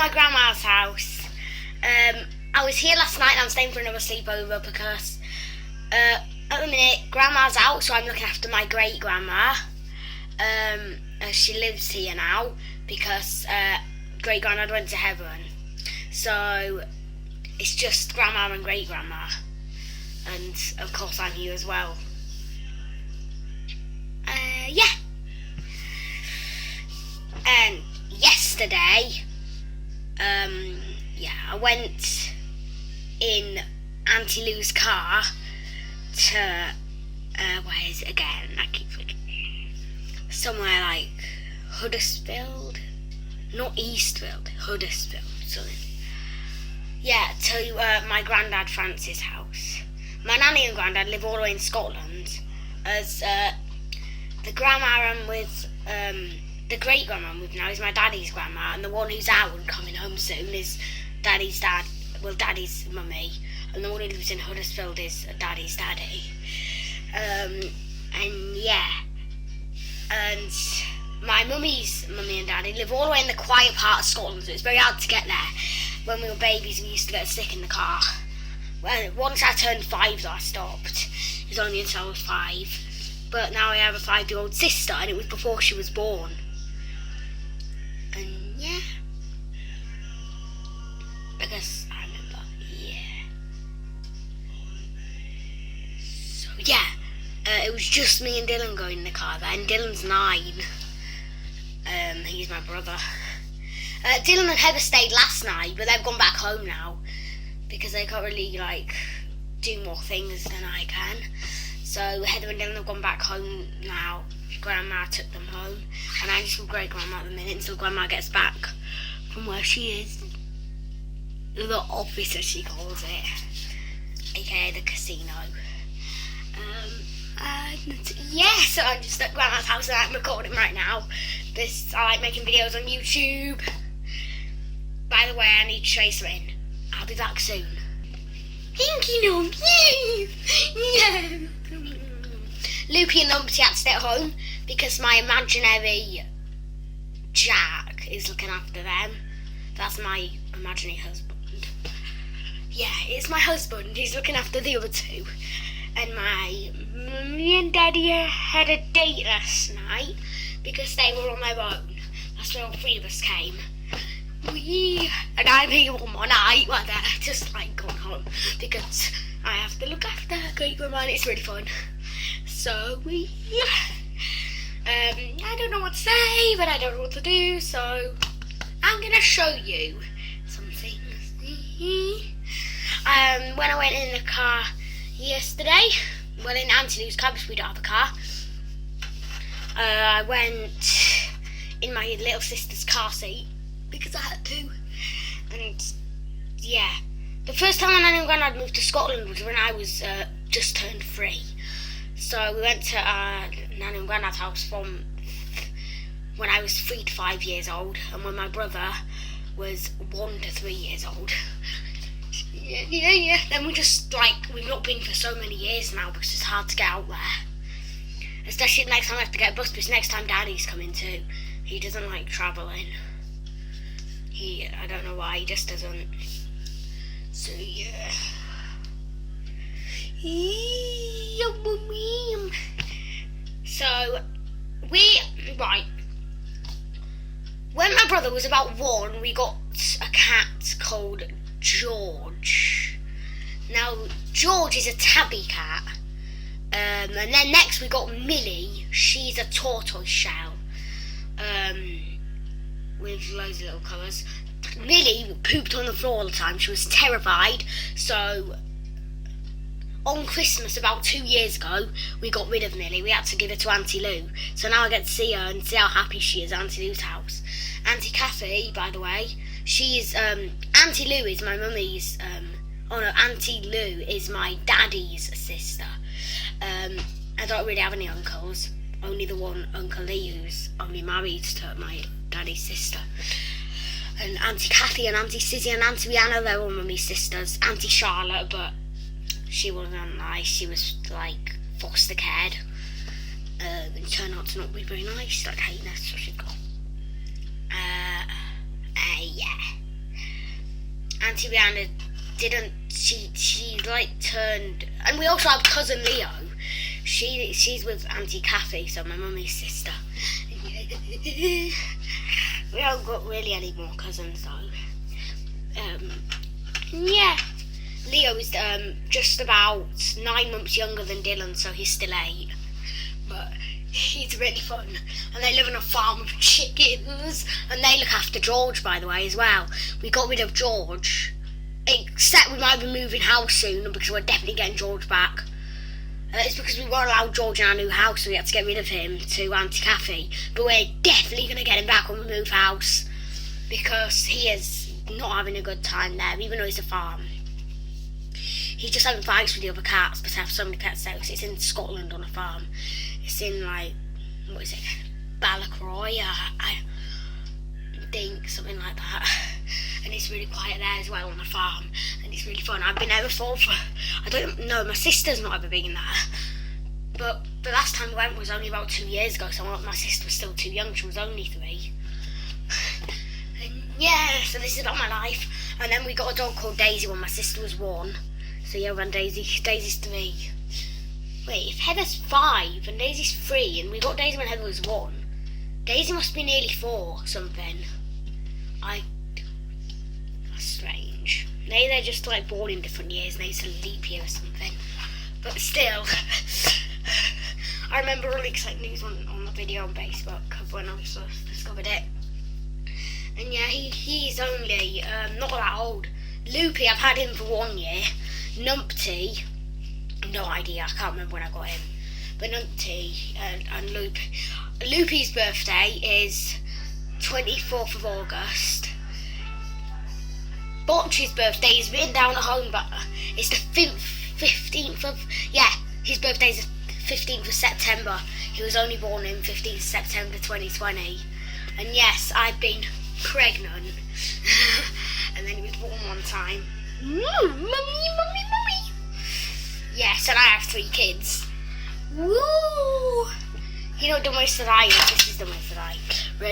my grandma's house. I was here last night and I'm staying for another sleepover because at the minute grandma's out, so I'm looking after my great grandma. She lives here now because great granddad went to heaven, so it's just grandma and great grandma, and of course I'm here as well. Yeah. And yesterday, I went in Auntie Lou's car to, where is it again? I keep forgetting. Somewhere like Huddersfield? Not Eastfield, Huddersfield, something. Yeah, to my granddad Francis' house. My nanny and granddad live all the way in Scotland, as the grandma I'm with, the great grandma I'm with now is my daddy's grandma, and the one who's out and coming home soon is daddy's dad, daddy's mummy, and the one who lives in Huddersfield is daddy's daddy. And my mummy's mummy and daddy live all the way in the quiet part of Scotland, so it's very hard to get there. When we were babies, we used to get sick in the car. Well, once I turned 5, though, I stopped. It was only until I was 5. But now I have a 5-year-old sister, and it was before she was born. And yeah. Because I remember, yeah. So yeah, it was just me and Dylan going in the car then. Dylan's 9. He's my brother. Dylan and Heather stayed last night, but they've gone back home now because they can't really do more things than I can. So Heather and Dylan have gone back home now. Grandma took them home, and I'm just with great grandma at the minute until grandma gets back from where she is. The office, as she calls it, aka the casino. So I'm just at grandma's house and I'm recording right now. I like making videos on YouTube. By the way, I need to show you something. I'll be back soon. Hinky Numpty! Yeah! Loopy and Numpty had to stay at home because my imaginary Jack is looking after them. That's my imaginary husband. Yeah, it's my husband. He's looking after the other two. And me and Daddy had a date last night because they were on their own. That's where all 3 of us came. And I'm here one more night while they're just going home because I have to look after great grandma and it's really fun. So I don't know what to say, but I don't know what to do, so I'm gonna show you some things. When I went in the car yesterday, well, in Auntie Lou's car because we don't have a car, I went in my little sister's car seat because I had to. And yeah, the first time my nanny and granddad moved to Scotland was when I was just turned 3. So we went to nanny and granddad's house from when I was 3 to 5 years old, and when my brother was 1 to 3 years old. Yeah. Then we've not been for so many years now because it's hard to get out there. Especially next time I have to get a bus because next time Daddy's coming too. He doesn't like travelling. I don't know why, he just doesn't. So yeah. So when my brother was about 1, we got a cat called George. Now George is a tabby cat, and then next we got Millie. She's a tortoise shell, with loads of little colours. Millie pooped on the floor all the time. She was terrified, so on Christmas about 2 years ago we got rid of Millie. We had to give her to Auntie Lou, so now I get to see her and see how happy she is at Auntie Lou's house. Auntie Kathy, by the way, she's Auntie Lou is my mummy's Auntie Lou is my daddy's sister. I don't really have any uncles, only the one Uncle Lee who's only married to my daddy's sister. And Auntie Kathy and Auntie Sizzy and Auntie Rihanna, they're all mummy's sisters. Auntie Charlotte, but she wasn't nice. She was foster cared. And turned out to not be very nice. Hating her, so she'd go. Yeah. Auntie Rihanna didn't. She like turned, and we also have cousin Leo. She's with Auntie Kathy, so my mummy's sister. We haven't got really any more cousins though. Yeah, Leo is just about 9 months younger than Dylan, so he's still 8. But he's really fun, and they live on a farm of chickens, and they look after George, by the way, as well. We got rid of George, except we might be moving house soon because we're definitely getting George back. It's because we weren't allowed George in our new house, so we had to get rid of him to Auntie Kathy. But we're definitely going to get him back when we move house, because he is not having a good time there, even though it's a farm. He's just having fights with the other cats, because I have so many cats there, because it's in Scotland on a farm. It's in, like, what is it, Balacroy, I think, something like that. And it's really quiet there as well on the farm, and it's really fun. I've been there before I don't know, my sister's not ever been there. But the last time we went was only about 2 years ago, so my sister was still too young, she was only 3. And yeah, so this is about my life. And then we got a dog called Daisy when my sister was 1. So yeah, when Daisy's 3. Wait, if Heather's 5 and Daisy's 3, and we got Daisy when Heather was 1, Daisy must be nearly 4 something. That's strange. Maybe they're just like born in different years, maybe it's a leap year or something. But still, I remember really exciting news on the video on Facebook when I first discovered it. And yeah, he's only not that old. Loopy, I've had him for 1 year. Numpty, no idea, I can't remember when I got him. But Numpty and Loopy's birthday is 24th of August. Botch's birthday is written down at home, but it's the 15th of... Yeah, his birthday is the 15th of September. He was only born in 15th September 2020. And yes, I've been pregnant. And then he was born one time. Mummy. Yes, and I have 3 kids. Woo! You know, the most that I is. This is the most that I. Ready?